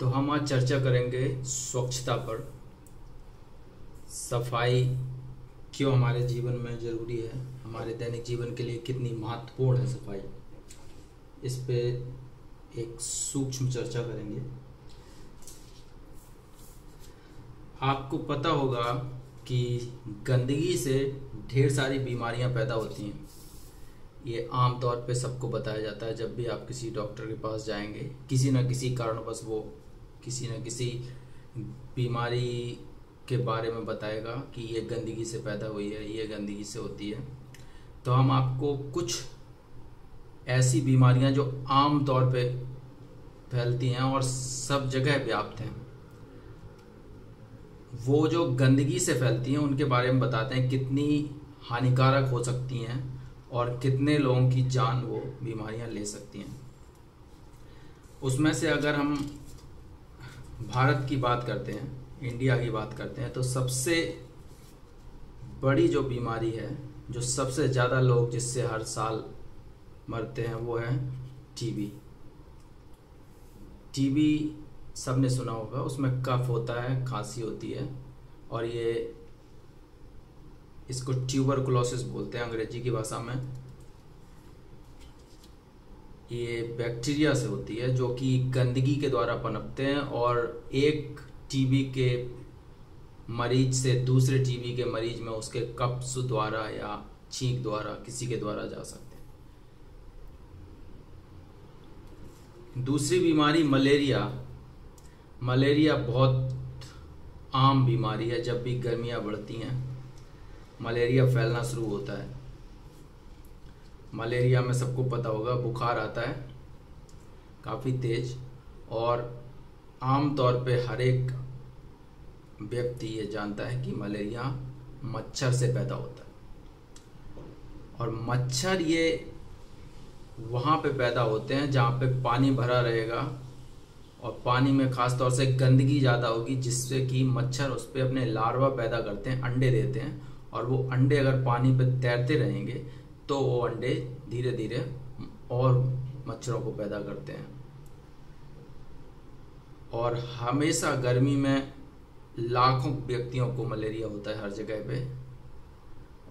तो हम आज चर्चा करेंगे स्वच्छता पर। सफाई क्यों हमारे जीवन में ज़रूरी है, हमारे दैनिक जीवन के लिए कितनी महत्वपूर्ण है सफाई, इस पे एक सूक्ष्म चर्चा करेंगे। आपको पता होगा कि गंदगी से ढेर सारी बीमारियां पैदा होती हैं। ये आम तौर पे सबको बताया जाता है। जब भी आप किसी डॉक्टर के पास जाएंगे, किसी न किसी कारणवश वो किसी न किसी बीमारी के बारे में बताएगा कि ये गंदगी से पैदा हुई है, ये गंदगी से होती है। तो हम आपको कुछ ऐसी बीमारियां जो आम तौर पे फैलती हैं और सब जगह व्याप्त हैं, वो जो गंदगी से फैलती हैं उनके बारे में बताते हैं, कितनी हानिकारक हो सकती हैं और कितने लोगों की जान वो बीमारियां ले सकती हैं। उसमें से अगर हम भारत की बात करते हैं, इंडिया की बात करते हैं, तो सबसे बड़ी जो बीमारी है, जो सबसे ज़्यादा लोग जिससे हर साल मरते हैं, वो है टीबी। टीबी सबने सुना होगा। उसमें कफ होता है, खांसी होती है और इसको ट्यूबरकुलोसिस बोलते हैं अंग्रेजी की भाषा में। ये बैक्टीरिया से होती है जो कि गंदगी के द्वारा पनपते हैं और एक टीबी के मरीज से दूसरे टीबी के मरीज में उसके कफ द्वारा या छींक द्वारा किसी के द्वारा जा सकते हैं। दूसरी बीमारी मलेरिया। मलेरिया बहुत आम बीमारी है। जब भी गर्मियाँ बढ़ती हैं मलेरिया फैलना शुरू होता है। मलेरिया में सबको पता होगा बुखार आता है काफ़ी तेज, और आम तौर पे हर एक व्यक्ति ये जानता है कि मलेरिया मच्छर से पैदा होता है। और मच्छर ये वहाँ पे पैदा होते हैं जहाँ पे पानी भरा रहेगा और पानी में ख़ास तौर से गंदगी ज़्यादा होगी, जिससे कि मच्छर उस पर अपने लार्वा पैदा करते हैं, अंडे देते हैं। और वो अंडे अगर पानी पे तैरते रहेंगे तो वो अंडे धीरे धीरे और मच्छरों को पैदा करते हैं। और हमेशा गर्मी में लाखों व्यक्तियों को मलेरिया होता है हर जगह पे,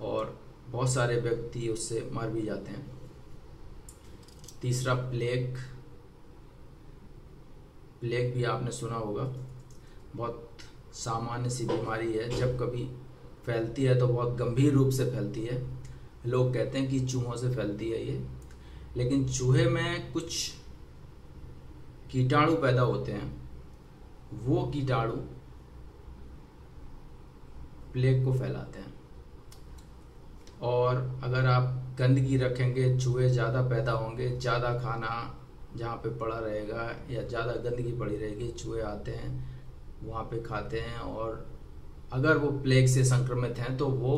और बहुत सारे व्यक्ति उससे मर भी जाते हैं। तीसरा प्लेग। प्लेग भी आपने सुना होगा। बहुत सामान्य सी बीमारी है। जब कभी फैलती है तो बहुत गंभीर रूप से फैलती है। लोग कहते हैं कि चूहों से फैलती है ये, लेकिन चूहे में कुछ कीटाणु पैदा होते हैं। वो कीटाणु प्लेग को फैलाते हैं। और अगर आप गंदगी रखेंगे, चूहे ज़्यादा पैदा होंगे। ज़्यादा खाना जहाँ पे पड़ा रहेगा या ज़्यादा गंदगी पड़ी रहेगी, चूहे आते हैं वहाँ पे खाते हैं, और अगर वो प्लेग से संक्रमित हैं तो वो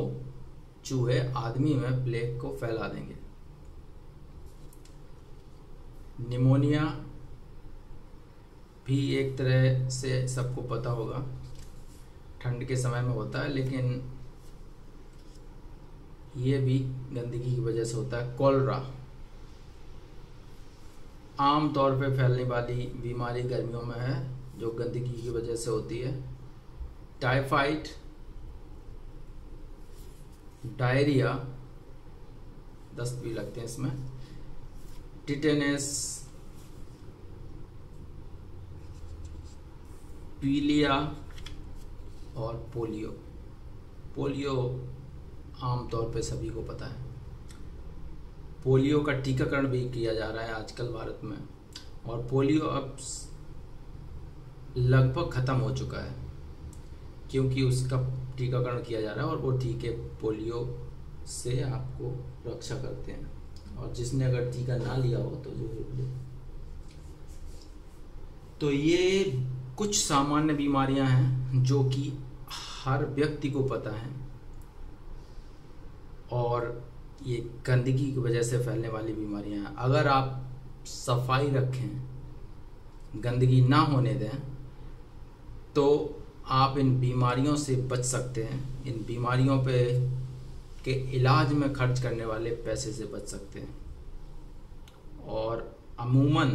चूहे आदमी में प्लेग को फैला देंगे। निमोनिया भी एक तरह से सबको पता होगा, ठंड के समय में होता है, लेकिन ये भी गंदगी की वजह से होता है। कॉलरा आम तौर पे फैलने वाली बीमारी गर्मियों में है, जो गंदगी की वजह से होती है। टाइफाइड, डायरिया, दस्त भी लगते हैं इसमें। टिटेनस, पीलिया और पोलियो। पोलियो आम तौर पे सभी को पता है। पोलियो का टीकाकरण भी किया जा रहा है आजकल भारत में, और पोलियो अब लगभग ख़त्म हो चुका है क्योंकि उसका टीकाकरण किया जा रहा है और वो टीके पोलियो से आपको रक्षा करते हैं। और जिसने अगर टीका ना लिया हो तो जरूर ले। तो ये कुछ सामान्य बीमारियां हैं जो कि हर व्यक्ति को पता है, और ये गंदगी की वजह से फैलने वाली बीमारियां हैं। अगर आप सफाई रखें, गंदगी ना होने दें, तो आप इन बीमारियों से बच सकते हैं। इन बीमारियों पे के इलाज में खर्च करने वाले पैसे से बच सकते हैं। और अमूमन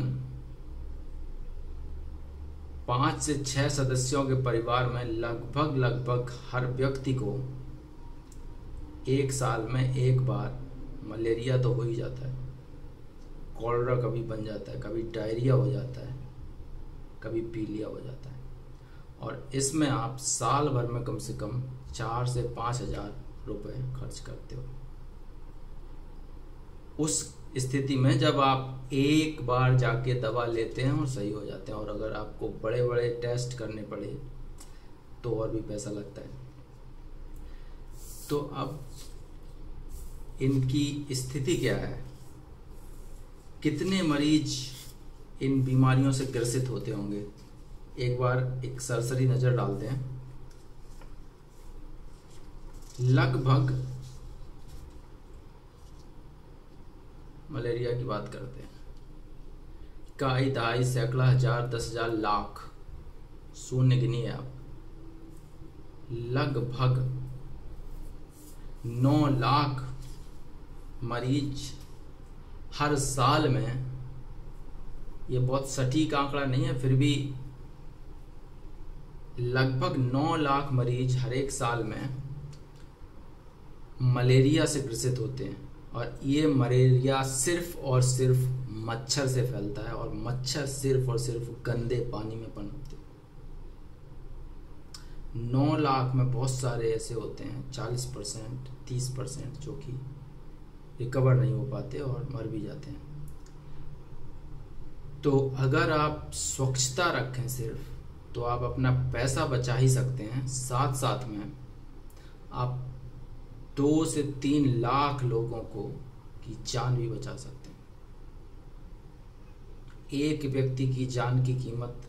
5 से 6 सदस्यों के परिवार में लगभग हर व्यक्ति को एक साल में एक बार मलेरिया तो हो ही जाता है। कॉलरा कभी बन जाता है, कभी डायरिया हो जाता है, कभी पीलिया हो जाता है। और इसमें आप साल भर में कम से कम 4 से 5 हजार रुपये खर्च करते हो। उस स्थिति में जब आप एक बार जाके दवा लेते हैं और सही हो जाते हैं, और अगर आपको बड़े बड़े टेस्ट करने पड़े तो और भी पैसा लगता है। तो अब इनकी स्थिति क्या है, कितने मरीज इन बीमारियों से ग्रसित होते होंगे, एक बार एक सरसरी नजर डालते हैं। लगभग मलेरिया की बात करते हैं, इकाई, दहाई, सैकड़ा, हजार, 10,000, लाख, शून्य गिनिए आप, लगभग 9 लाख मरीज हर साल में। ये बहुत सटीक आंकड़ा नहीं है, फिर भी लगभग 9 लाख मरीज हर एक साल में मलेरिया से ग्रसित होते हैं। और ये मलेरिया सिर्फ और सिर्फ मच्छर से फैलता है, और मच्छर सिर्फ और सिर्फ गंदे पानी में पनपते हैं। 9 लाख में बहुत सारे ऐसे होते हैं 40%, 30% जो कि रिकवर नहीं हो पाते और मर भी जाते हैं। तो अगर आप स्वच्छता रखें सिर्फ, तो आप अपना पैसा बचा ही सकते हैं, साथ साथ में आप 2 से 3 लाख लोगों को की जान भी बचा सकते हैं। एक व्यक्ति की जान की कीमत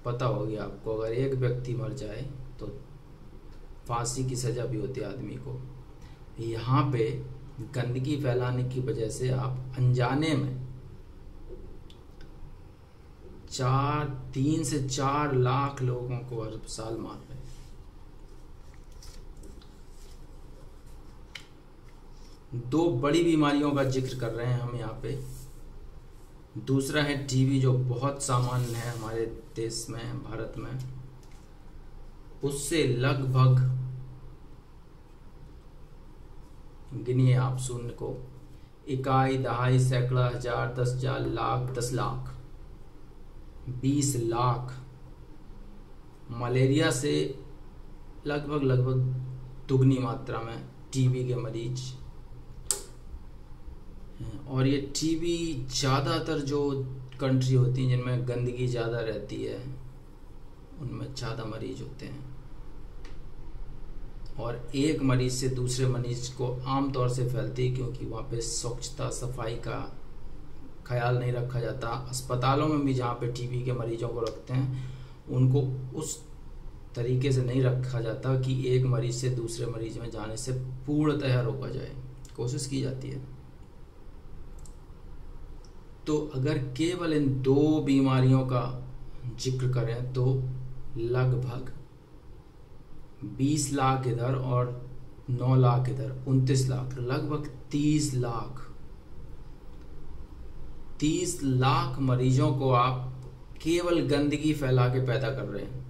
पता होगी आपको, अगर एक व्यक्ति मर जाए तो फांसी की सजा भी होती है आदमी को। यहाँ पे गंदगी फैलाने की वजह से आप अनजाने में 3 से 4 लाख लोगों को हर साल मार रहे हैं। दो बड़ी बीमारियों का जिक्र कर रहे हैं हम यहाँ पे। दूसरा है टीबी, जो बहुत सामान्य है हमारे देश में, भारत में। उससे लगभग, गिनिए आप शून्य को, इकाई, दहाई, सैकड़ा, हजार, 10,000, लाख, 10 लाख, 20 लाख मलेरिया से लगभग दुगनी मात्रा में टीबी के मरीज। और ये टीबी ज़्यादातर जो कंट्री होती हैं जिनमें गंदगी ज़्यादा रहती है उनमें ज़्यादा मरीज होते हैं। और एक मरीज से दूसरे मरीज को आमतौर से फैलती है क्योंकि वहाँ पे स्वच्छता, सफाई का ख्याल नहीं रखा जाता। अस्पतालों में भी जहाँ पे टीबी के मरीजों को रखते हैं उनको उस तरीके से नहीं रखा जाता कि एक मरीज से दूसरे मरीज में जाने से पूर्णतः रोका जाए, कोशिश की जाती है। तो अगर केवल इन 2 बीमारियों का जिक्र करें तो लगभग 20 लाख इधर और 9 लाख इधर, 29 लाख, लगभग 30 लाख मरीजों को आप केवल गंदगी फैला के पैदा कर रहे हैं।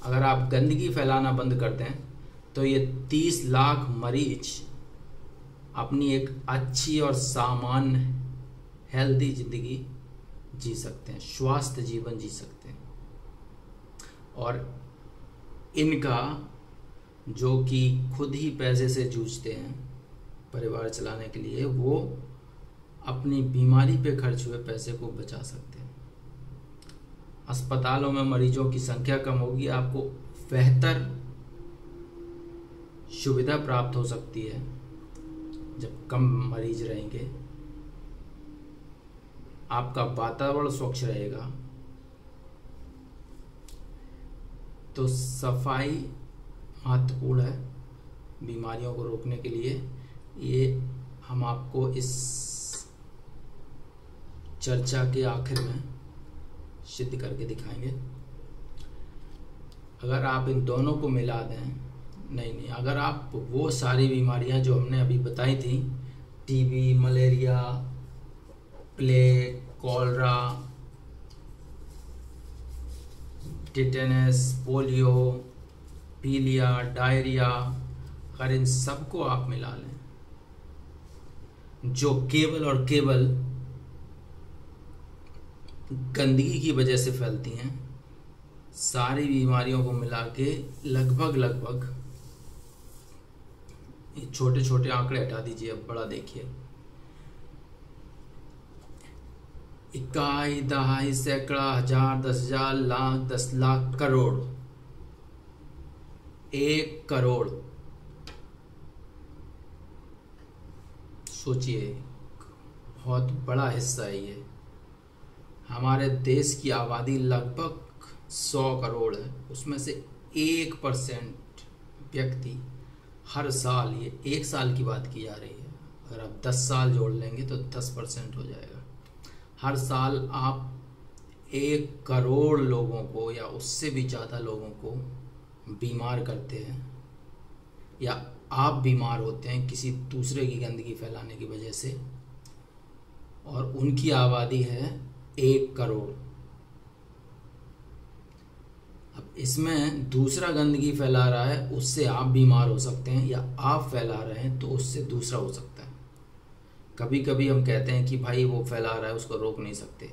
अगर आप गंदगी फैलाना बंद कर दें तो ये 30 लाख मरीज अपनी एक अच्छी और सामान्य हेल्दी जिंदगी जी सकते हैं, स्वास्थ्य जीवन जी सकते हैं। और इनका जो कि खुद ही पैसे से जूझते हैं परिवार चलाने के लिए, वो अपनी बीमारी पे खर्च हुए पैसे को बचा सकते हैं। अस्पतालों में मरीजों की संख्या कम होगी, आपको बेहतर सुविधा प्राप्त हो सकती है जब कम मरीज रहेंगे। आपका वातावरण स्वच्छ रहेगा। तो सफाई महत्वपूर्ण है बीमारियों को रोकने के लिए। ये हम आपको इस चर्चा के आखिर में सिद्ध करके दिखाएंगे। अगर आप इन दोनों को मिला दें, नहीं, अगर आप वो सारी बीमारियां जो हमने अभी बताई थी, TB, malaria, plague, cholera, tetanus, polio, पीलिया, डायरिया, अगर इन सबको आप मिला लें, जो केवल और केवल गंदगी की वजह से फैलती हैं, सारी बीमारियों को मिला के लगभग छोटे छोटे आंकड़े हटा दीजिए, अब बड़ा देखिए, इकाई, दहाई, सैकड़ा, हजार, 10,000, लाख, 10 लाख, करोड़, 1 करोड़। सोचिए, बहुत बड़ा हिस्सा है ये। हमारे देश की आबादी लगभग 100 करोड़ है, उसमें से 1% व्यक्ति हर साल, ये 1 साल की बात की जा रही है, अगर आप 10 साल जोड़ लेंगे तो 10% हो जाएगा। हर साल आप 1 करोड़ लोगों को या उससे भी ज़्यादा लोगों को बीमार करते हैं, या आप बीमार होते हैं किसी दूसरे की गंदगी फैलाने की वजह से, और उनकी आबादी है 1 करोड़। अब इसमें दूसरा गंदगी फैला रहा है, उससे आप बीमार हो सकते हैं, या आप फैला रहे हैं तो उससे दूसरा हो सकता है। कभी कभी हम कहते हैं कि भाई वो फैला रहा है, उसको रोक नहीं सकते,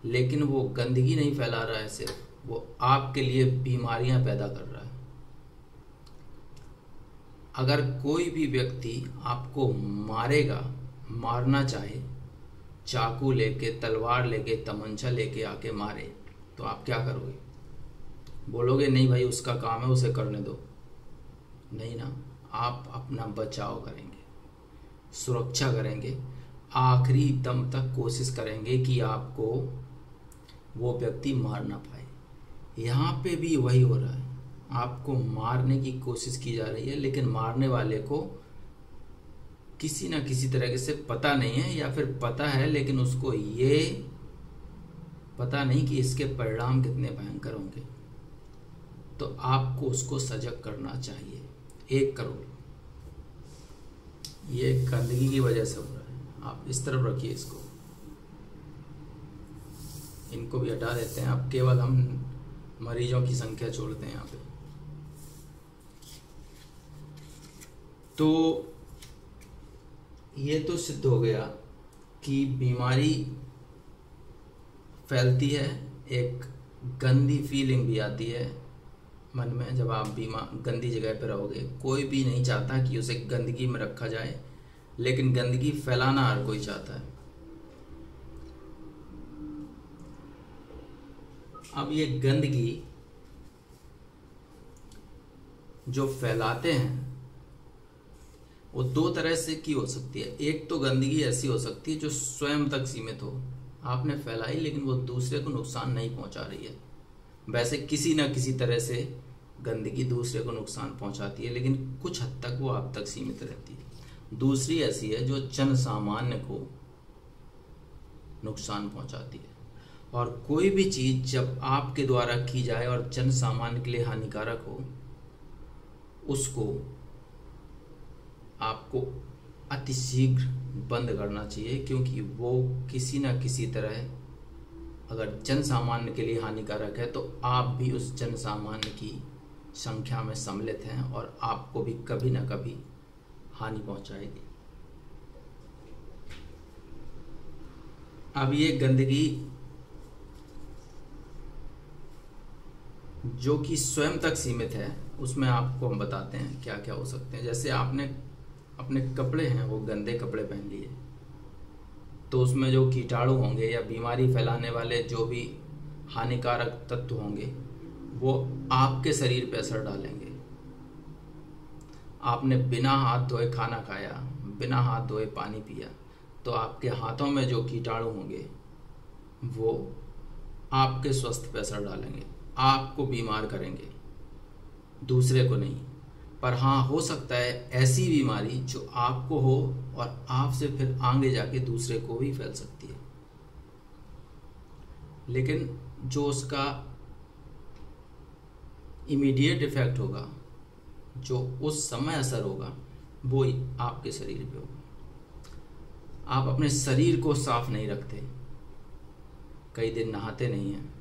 लेकिन वो गंदगी नहीं फैला रहा है, सिर्फ वो आपके लिए बीमारियां पैदा कर रहा है। अगर कोई भी व्यक्ति आपको मारेगा, मारना चाहे, चाकू लेके, तलवार लेके, तमंचा लेके आके मारे, तो आप क्या करोगे? बोलोगे नहीं भाई उसका काम है, उसे करने दो? नहीं ना, आप अपना बचाव करेंगे, सुरक्षा करेंगे, आखिरी दम तक कोशिश करेंगे कि आपको वो व्यक्ति मार ना पाए। यहाँ पे भी वही हो रहा है, आपको मारने की कोशिश की जा रही है, लेकिन मारने वाले को किसी ना किसी तरीके से पता नहीं है, या फिर पता है लेकिन उसको ये पता नहीं कि इसके परिणाम कितने भयंकर होंगे। तो आपको उसको सजग करना चाहिए। 1 करोड़ ये गंदगी की वजह से हो रहा है। आप इस तरफ रखिए इसको, इनको भी हटा देते हैं। अब केवल हम मरीजों की संख्या छोड़ते हैं यहाँ पे। तो ये तो सिद्ध हो गया कि बीमारी फैलती है, एक गंदी फीलिंग भी आती है मन में जब आप गंदी जगह पर रहोगे। कोई भी नहीं चाहता कि उसे गंदगी में रखा जाए, लेकिन गंदगी फैलाना हर कोई चाहता है। अब ये गंदगी जो फैलाते हैं वो 2 तरह से की हो सकती है। एक तो गंदगी ऐसी हो सकती है जो स्वयं तक सीमित हो, आपने फैलाई लेकिन वो दूसरे को नुकसान नहीं पहुंचा रही है। वैसे किसी ना किसी तरह से गंदगी दूसरे को नुकसान पहुंचाती है, लेकिन कुछ हद तक वो आप तक सीमित रहती है। दूसरी ऐसी है जो जन सामान्य को नुकसान पहुंचाती है। और कोई भी चीज जब आपके द्वारा की जाए और जन सामान्य के लिए हानिकारक हो, उसको आपको अतिशीघ्र बंद करना चाहिए, क्योंकि वो किसी न किसी तरह अगर जन सामान्य के लिए हानिकारक है तो आप भी उस जन सामान्य की संख्या में सम्मिलित हैं और आपको भी कभी न कभी हानि पहुंचाएगी। अब ये गंदगी जो कि स्वयं तक सीमित है, उसमें आपको हम बताते हैं क्या क्या हो सकते हैं। जैसे आपने अपने कपड़े हैं वो गंदे कपड़े पहन लिए, तो उसमें जो कीटाणु होंगे या बीमारी फैलाने वाले जो भी हानिकारक तत्व होंगे वो आपके शरीर पे असर डालेंगे। आपने बिना हाथ धोए खाना खाया, बिना हाथ धोए पानी पिया, तो आपके हाथों में जो कीटाणु होंगे वो आपके स्वास्थ्य पे असर डालेंगे, आपको बीमार करेंगे, दूसरे को नहीं। पर हाँ, हो सकता है ऐसी बीमारी जो आपको हो और आपसे फिर आगे जाके दूसरे को भी फैल सकती है, लेकिन जो उसका इमीडिएट इफेक्ट होगा, जो उस समय असर होगा, वो आपके शरीर पे होगा। आप अपने शरीर को साफ नहीं रखते, कई दिन नहाते नहीं हैं,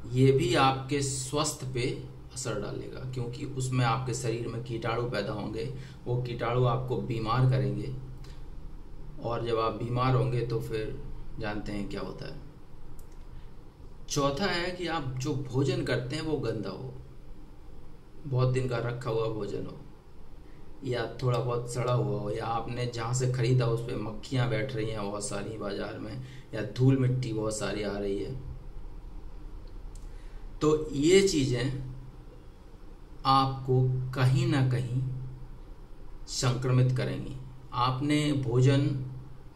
ये भी आपके स्वास्थ्य पे असर डालेगा, क्योंकि उसमें आपके शरीर में कीटाणु पैदा होंगे, वो कीटाणु आपको बीमार करेंगे, और जब आप बीमार होंगे तो फिर जानते हैं क्या होता है। चौथा है कि आप जो भोजन करते हैं वो गंदा हो, बहुत दिन का रखा हुआ भोजन हो, या थोड़ा बहुत सड़ा हुआ हो, या आपने जहाँ से खरीदा उस पर मक्खियाँ बैठ रही हैं बहुत सारी बाजार में, या धूल मिट्टी बहुत सारी आ रही है। तो ये चीज़ें आपको कहीं ना कहीं संक्रमित करेंगी। आपने भोजन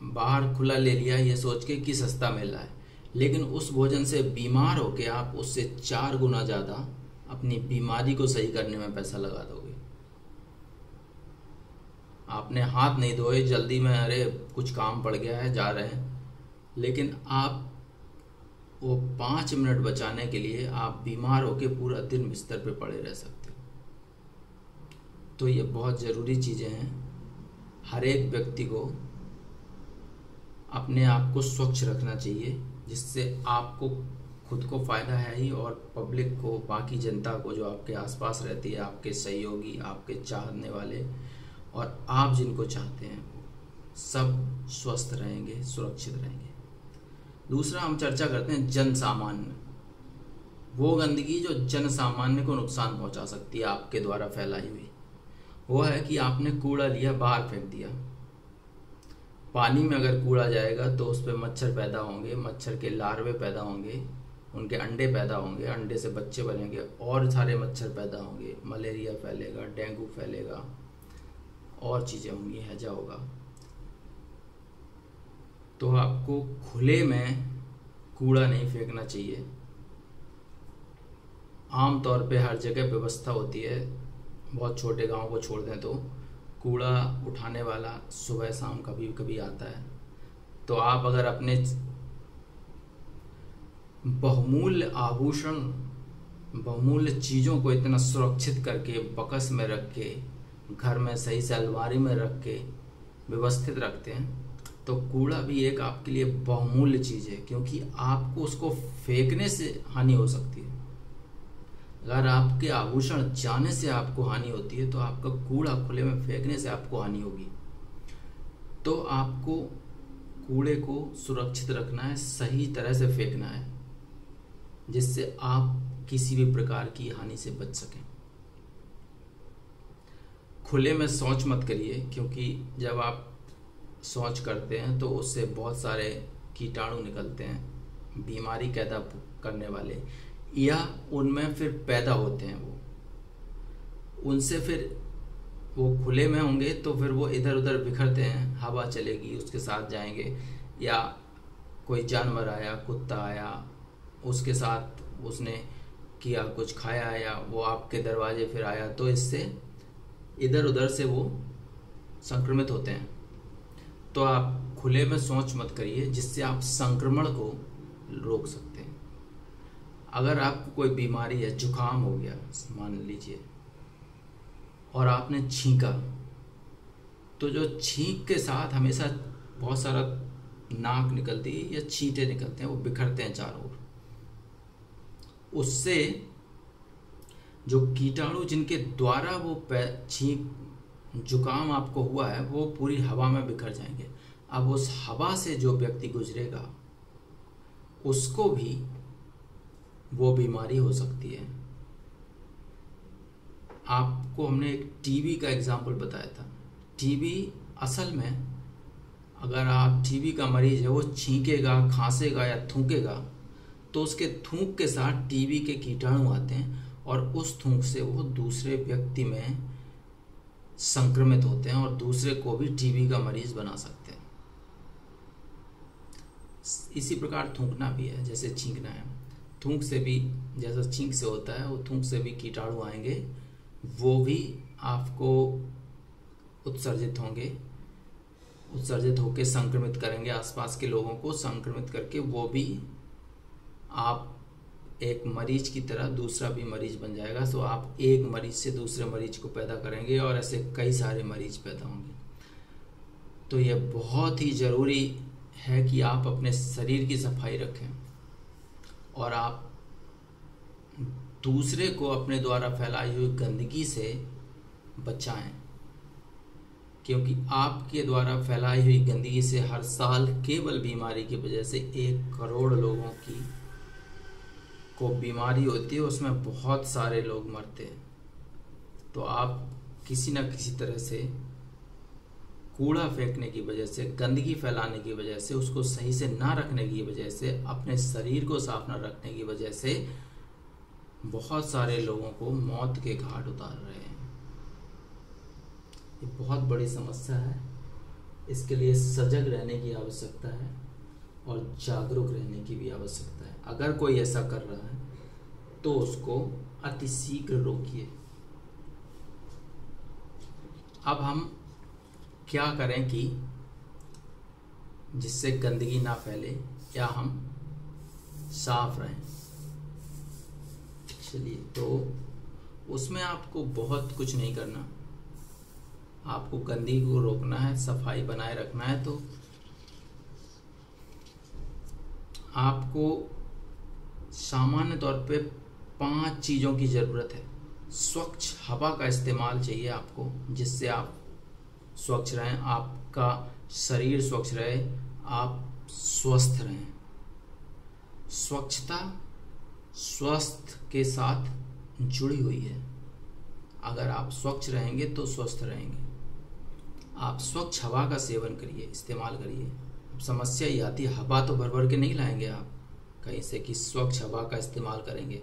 बाहर खुला ले लिया ये सोच के कि सस्ता मिल रहा है, लेकिन उस भोजन से बीमार होके आप उससे 4 गुना ज़्यादा अपनी बीमारी को सही करने में पैसा लगा दोगे। आपने हाथ नहीं धोए जल्दी में, अरे कुछ काम पड़ गया है जा रहे हैं, लेकिन आप वो 5 मिनट बचाने के लिए आप बीमार होके पूरा दिन बिस्तर पे पड़े रह सकते हो। तो ये बहुत ज़रूरी चीज़ें हैं। हर एक व्यक्ति को अपने आप को स्वच्छ रखना चाहिए, जिससे आपको खुद को फ़ायदा है ही, और पब्लिक को, बाकी जनता को जो आपके आसपास रहती है, आपके सहयोगी, आपके चाहने वाले और आप जिनको चाहते हैं, सब स्वस्थ रहेंगे, सुरक्षित रहेंगे। दूसरा हम चर्चा करते हैं जन सामान्य, वो गंदगी जो जन सामान्य को नुकसान पहुंचा सकती है आपके द्वारा फैलाई हुई। वो है कि आपने कूड़ा लिया, बाहर फेंक दिया। पानी में अगर कूड़ा जाएगा तो उस पर मच्छर पैदा होंगे, मच्छर के लार्वे पैदा होंगे, उनके अंडे पैदा होंगे, अंडे से बच्चे बनेंगे, और सारे मच्छर पैदा होंगे, मलेरिया फैलेगा, डेंगू फैलेगा, और चीज़ें होंगी, हैजा होगा। तो आपको खुले में कूड़ा नहीं फेंकना चाहिए। आम तौर पे हर जगह व्यवस्था होती है, बहुत छोटे गांव को छोड़ दें तो कूड़ा उठाने वाला सुबह शाम कभी कभी आता है। तो आप अगर अपने बहुमूल्य आभूषण, बहुमूल्य चीज़ों को इतना सुरक्षित करके बक्स में रख के, घर में सही से अलमारी में रख के व्यवस्थित रखते हैं, तो कूड़ा भी एक आपके लिए बहुमूल्य चीज़ है, क्योंकि आपको उसको फेंकने से हानि हो सकती है। अगर आपके आभूषण जाने से आपको हानि होती है, तो आपका कूड़ा खुले में फेंकने से आपको हानि होगी। तो आपको कूड़े को सुरक्षित रखना है, सही तरह से फेंकना है, जिससे आप किसी भी प्रकार की हानि से बच सकें। खुले में शौच मत करिए, क्योंकि जब आप शौच करते हैं तो उससे बहुत सारे कीटाणु निकलते हैं, बीमारी पैदा करने वाले, या उनमें फिर पैदा होते हैं वो, उनसे फिर वो खुले में होंगे तो फिर वो इधर उधर बिखरते हैं, हवा चलेगी उसके साथ जाएंगे, या कोई जानवर आया, कुत्ता आया, उसके साथ उसने किया, कुछ खाया, या वो आपके दरवाजे फिर आया, तो इससे इधर उधर से वो संक्रमित होते हैं। तो आप खुले में शौच मत करिए, जिससे आप संक्रमण को रोक सकते हैं। अगर आपको कोई बीमारी है, जुकाम हो गया मान लीजिए, और आपने छींका, तो जो छींक के साथ हमेशा बहुत सारा नाक निकलती है या छींटे निकलते हैं, वो बिखरते हैं चारों ओर, उससे जो कीटाणु जिनके द्वारा वो छींक जुकाम आपको हुआ है, वो पूरी हवा में बिखर जाएंगे। अब उस हवा से जो व्यक्ति गुजरेगा उसको भी वो बीमारी हो सकती है। आपको हमने एक टीबी का एग्जाम्पल बताया था। टीबी असल में, अगर आप टीबी का मरीज है, वो छींकेगा, खांसेगा या थूकेगा, तो उसके थूक के साथ टीबी के कीटाणु आते हैं, और उस थूक से वो दूसरे व्यक्ति में संक्रमित होते हैं और दूसरे को भी टीबी का मरीज बना सकते हैं। इसी प्रकार थूकना भी है, जैसे छींकना है। थूक से भी, जैसा छींक से होता है, वो थूक से भी कीटाणु आएंगे, वो भी आपको उत्सर्जित होंगे, उत्सर्जित होकर संक्रमित करेंगे, आसपास के लोगों को संक्रमित करके वो भी आप एक मरीज की तरह दूसरा भी मरीज बन जाएगा। तो आप एक मरीज से दूसरे मरीज को पैदा करेंगे, और ऐसे कई सारे मरीज पैदा होंगे। तो यह बहुत ही ज़रूरी है कि आप अपने शरीर की सफाई रखें, और आप दूसरे को अपने द्वारा फैलाई हुई गंदगी से बचाएं, क्योंकि आपके द्वारा फैलाई हुई गंदगी से हर साल केवल बीमारी की वजह से 1 करोड़ लोगों की को बीमारी होती है, उसमें बहुत सारे लोग मरते हैं। तो आप किसी न किसी तरह से कूड़ा फेंकने की वजह से, गंदगी फैलाने की वजह से, उसको सही से ना रखने की वजह से, अपने शरीर को साफ ना रखने की वजह से बहुत सारे लोगों को मौत के घाट उतार रहे हैं। ये बहुत बड़ी समस्या है। इसके लिए सजग रहने की आवश्यकता है और जागरूक रहने की भी आवश्यकता है। अगर कोई ऐसा कर रहा है तो उसको अतिशीघ्र रोकिए। अब हम क्या करें कि जिससे गंदगी ना फैले या हम साफ रहें। चलिए, तो उसमें आपको बहुत कुछ नहीं करना, आपको गंदगी को रोकना है, सफाई बनाए रखना है। तो आपको सामान्य तौर पे 5 चीज़ों की ज़रूरत है। स्वच्छ हवा का इस्तेमाल चाहिए आपको, जिससे आप स्वच्छ रहें, आपका शरीर स्वच्छ रहे, आप स्वस्थ रहें। स्वच्छता स्वस्थ के साथ जुड़ी हुई है। अगर आप स्वच्छ रहेंगे तो स्वस्थ रहेंगे। आप स्वच्छ हवा का सेवन करिए, इस्तेमाल करिए। अब समस्या ये आती है, हवा तो भर भर के नहीं लाएंगे आप कहीं से कि स्वच्छ हवा का इस्तेमाल करेंगे।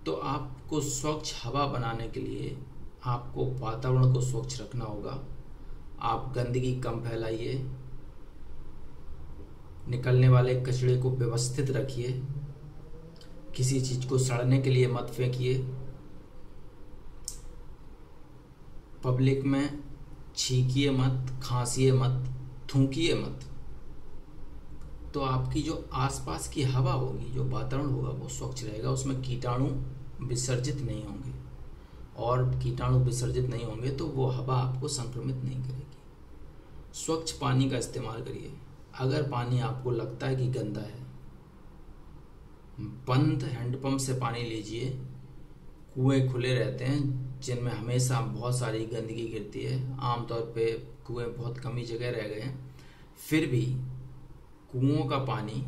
तो आपको स्वच्छ हवा बनाने के लिए आपको वातावरण को स्वच्छ रखना होगा। आप गंदगी कम फैलाइए, निकलने वाले कचरे को व्यवस्थित रखिए, किसी चीज को सड़ने के लिए मत फेंकिए, पब्लिक में छींकिए मत, खांसिए मत, थूकिए मत। तो आपकी जो आसपास की हवा होगी, जो वातावरण होगा, वो स्वच्छ रहेगा, उसमें कीटाणु विसर्जित नहीं होंगे। और कीटाणु विसर्जित नहीं होंगे तो वो हवा आपको संक्रमित नहीं करेगी। स्वच्छ पानी का इस्तेमाल करिए। अगर पानी आपको लगता है कि गंदा है, बंद हैंडपंप से पानी लीजिए। कुएं खुले रहते हैं जिनमें हमेशा बहुत सारी गंदगी गिरती है। आमतौर पे कुएं बहुत कम ही जगह रह गए हैं, फिर भी कुओं का पानी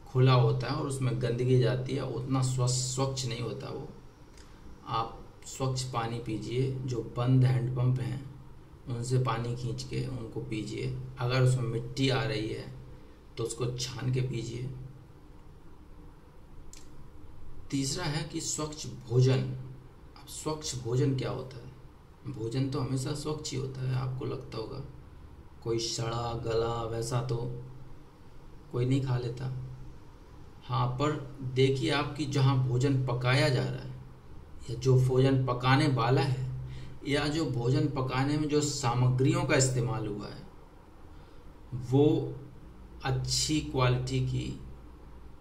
खुला होता है और उसमें गंदगी जाती है, उतना स्वच्छ नहीं होता वो। आप स्वच्छ पानी पीजिए। जो बंद हैंडपंप हैं उनसे पानी खींच के उनको पीजिए। अगर उसमें मिट्टी आ रही है तो उसको छान के पीजिए। तीसरा है कि स्वच्छ भोजन। अब स्वच्छ भोजन क्या होता है? भोजन तो हमेशा स्वच्छ ही होता है, आपको लगता होगा। कोई सड़ा गला वैसा तो कोई नहीं खा लेता। हाँ, पर देखिए आपकी जहाँ भोजन पकाया जा रहा है या जो भोजन पकाने वाला है या जो भोजन पकाने में जो सामग्रियों का इस्तेमाल हुआ है वो अच्छी क्वालिटी की,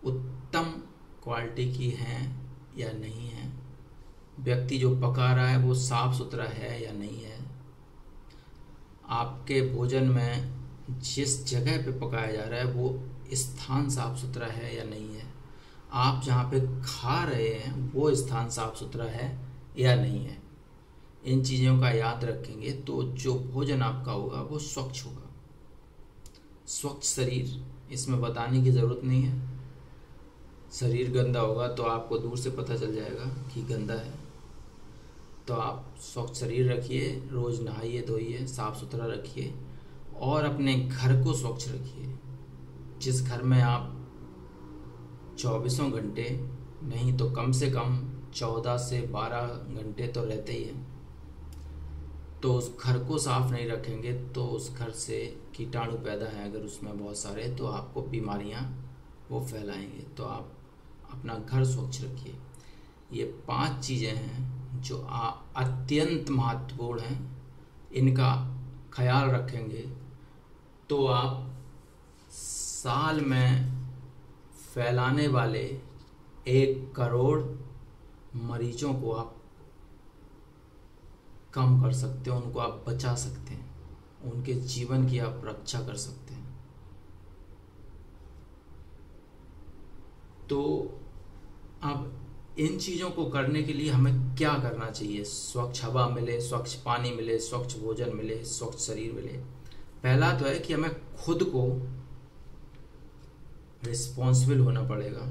उत्तम क्वालिटी की हैं या नहीं है। व्यक्ति जो पका रहा है वो साफ सुथरा है या नहीं है। आपके भोजन में जिस जगह पे पकाया जा रहा है वो स्थान साफ सुथरा है या नहीं है। आप जहाँ पे खा रहे हैं वो स्थान साफ सुथरा है या नहीं है। इन चीज़ों का याद रखेंगे तो जो भोजन आपका होगा वो स्वच्छ होगा। स्वच्छ शरीर, इसमें बताने की ज़रूरत नहीं है। शरीर गंदा होगा तो आपको दूर से पता चल जाएगा कि गंदा है। तो आप स्वच्छ शरीर रखिए, रोज़ नहाइए धोइए, साफ सुथरा रखिए और अपने घर को स्वच्छ रखिए। जिस घर में आप 24 घंटे नहीं तो कम से कम 14 से 12 घंटे तो रहते ही हैं, तो उस घर को साफ नहीं रखेंगे तो उस घर से कीटाणु पैदा हैं अगर उसमें बहुत सारे, तो आपको बीमारियां वो फैलाएंगे। तो आप अपना घर स्वच्छ रखिए। ये 5 चीज़ें हैं जो अत्यंत महत्वपूर्ण हैं। इनका ख्याल रखेंगे तो आप साल में फैलाने वाले 1 करोड़ मरीजों को आप कम कर सकते हैं, उनको आप बचा सकते हैं, उनके जीवन की आप रक्षा कर सकते हैं। तो अब इन चीज़ों को करने के लिए हमें क्या करना चाहिए? स्वच्छ हवा मिले, स्वच्छ पानी मिले, स्वच्छ भोजन मिले, स्वच्छ शरीर मिले। पहला तो है कि हमें खुद को रिस्पॉन्सिबल होना पड़ेगा,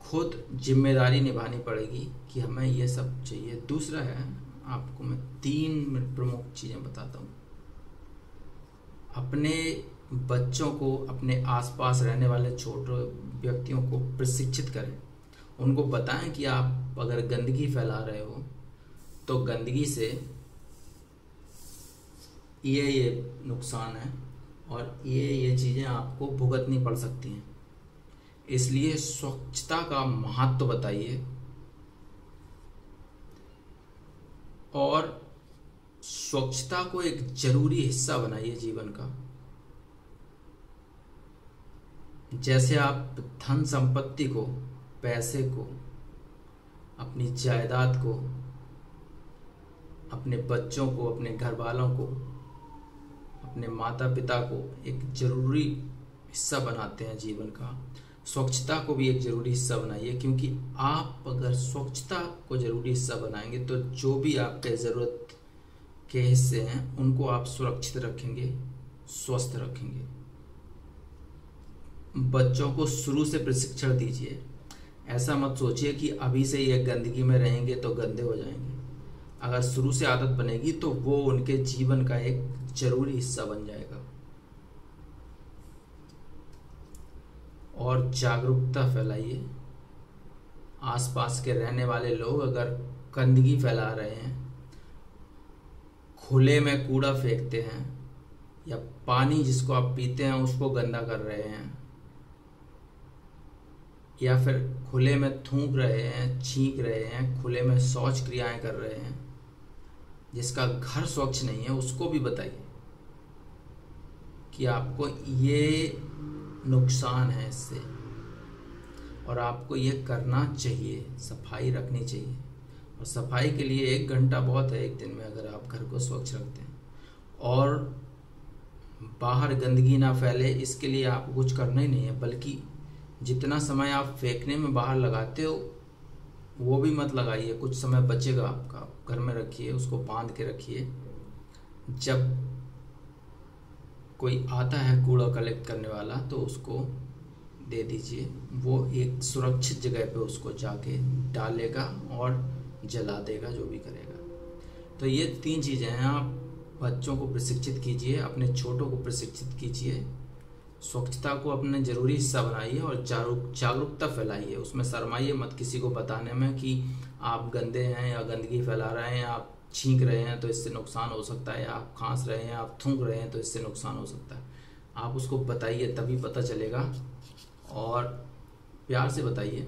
खुद जिम्मेदारी निभानी पड़ेगी कि हमें ये सब चाहिए। दूसरा है, आपको मैं 3 प्रमुख चीज़ें बताता हूँ। अपने बच्चों को, अपने आसपास रहने वाले छोटे व्यक्तियों को प्रशिक्षित करें। उनको बताएं कि आप अगर गंदगी फैला रहे हो तो गंदगी से ये नुकसान है और ये चीज़ें आपको भुगतनी पड़ सकती हैं। इसलिए स्वच्छता का महत्व बताइए और स्वच्छता को एक जरूरी हिस्सा बनाइए जीवन का। जैसे आप धन संपत्ति को, पैसे को, अपनी जायदाद को, अपने बच्चों को, अपने घर वालों को, अपने माता पिता को एक जरूरी हिस्सा बनाते हैं जीवन का, स्वच्छता को भी एक जरूरी हिस्सा बनाइए। क्योंकि आप अगर स्वच्छता को जरूरी हिस्सा बनाएंगे तो जो भी आपके ज़रूरत के हिस्से हैं उनको आप सुरक्षित रखेंगे, स्वस्थ रखेंगे। बच्चों को शुरू से प्रशिक्षण दीजिए। ऐसा मत सोचिए कि अभी से ये गंदगी में रहेंगे तो गंदे हो जाएंगे। अगर शुरू से आदत बनेगी तो वो उनके जीवन का एक जरूरी हिस्सा बन जाएगा। और जागरूकता फैलाइए। आसपास के रहने वाले लोग अगर गंदगी फैला रहे हैं, खुले में कूड़ा फेंकते हैं या पानी जिसको आप पीते हैं उसको गंदा कर रहे हैं या फिर खुले में थूक रहे हैं, छींक रहे हैं, खुले में शौच क्रियाएं कर रहे हैं, जिसका घर स्वच्छ नहीं है, उसको भी बताइए कि आपको ये नुकसान है इससे और आपको ये करना चाहिए, सफाई रखनी चाहिए। और सफाई के लिए 1 घंटा बहुत है एक दिन में, अगर आप घर को स्वच्छ रखते हैं। और बाहर गंदगी ना फैले इसके लिए आपको कुछ करना ही नहीं है, बल्कि जितना समय आप फेंकने में बाहर लगाते हो वो भी मत लगाइए। कुछ समय बचेगा आपका, घर में रखिए, उसको बांध के रखिए। जब कोई आता है कूड़ा कलेक्ट करने वाला तो उसको दे दीजिए, वो एक सुरक्षित जगह पे उसको जाके डालेगा और जला देगा, जो भी करेगा। तो ये 3 चीज़ें हैं। आप बच्चों को प्रशिक्षित कीजिए, अपने छोटों को प्रशिक्षित कीजिए, स्वच्छता को अपने जरूरी हिस्सा बनाइए और जागरूकता फैलाइए। उसमें शर्माइए मत किसी को बताने में कि आप गंदे हैं या गंदगी फैला रहे हैं, आप छींक रहे हैं तो इससे नुकसान हो सकता है, आप खांस रहे हैं, आप थूक रहे हैं तो इससे नुकसान हो सकता है। आप उसको बताइए, तभी पता चलेगा। और प्यार से बताइए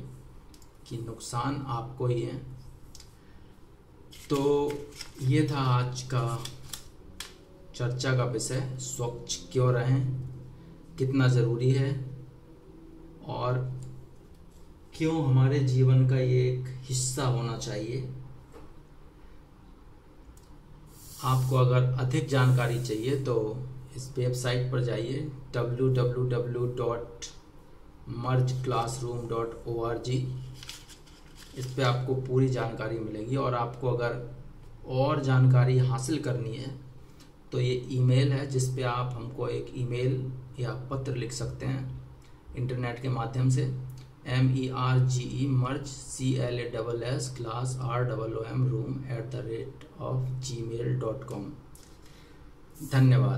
कि नुकसान आपको ही है। तो ये था आज का चर्चा का विषय, स्वच्छ क्यों रहें, कितना ज़रूरी है और क्यों हमारे जीवन का ये एक हिस्सा होना चाहिए। आपको अगर अधिक जानकारी चाहिए तो इस वेबसाइट पर जाइए www.mergeclassroom.org। इस पे आपको पूरी जानकारी मिलेगी। और आपको अगर और जानकारी हासिल करनी है तो ये ईमेल है जिस पे आप हमको एक ईमेल या पत्र लिख सकते हैं इंटरनेट के माध्यम से। mergeclassroom@gmail.com। धन्यवाद।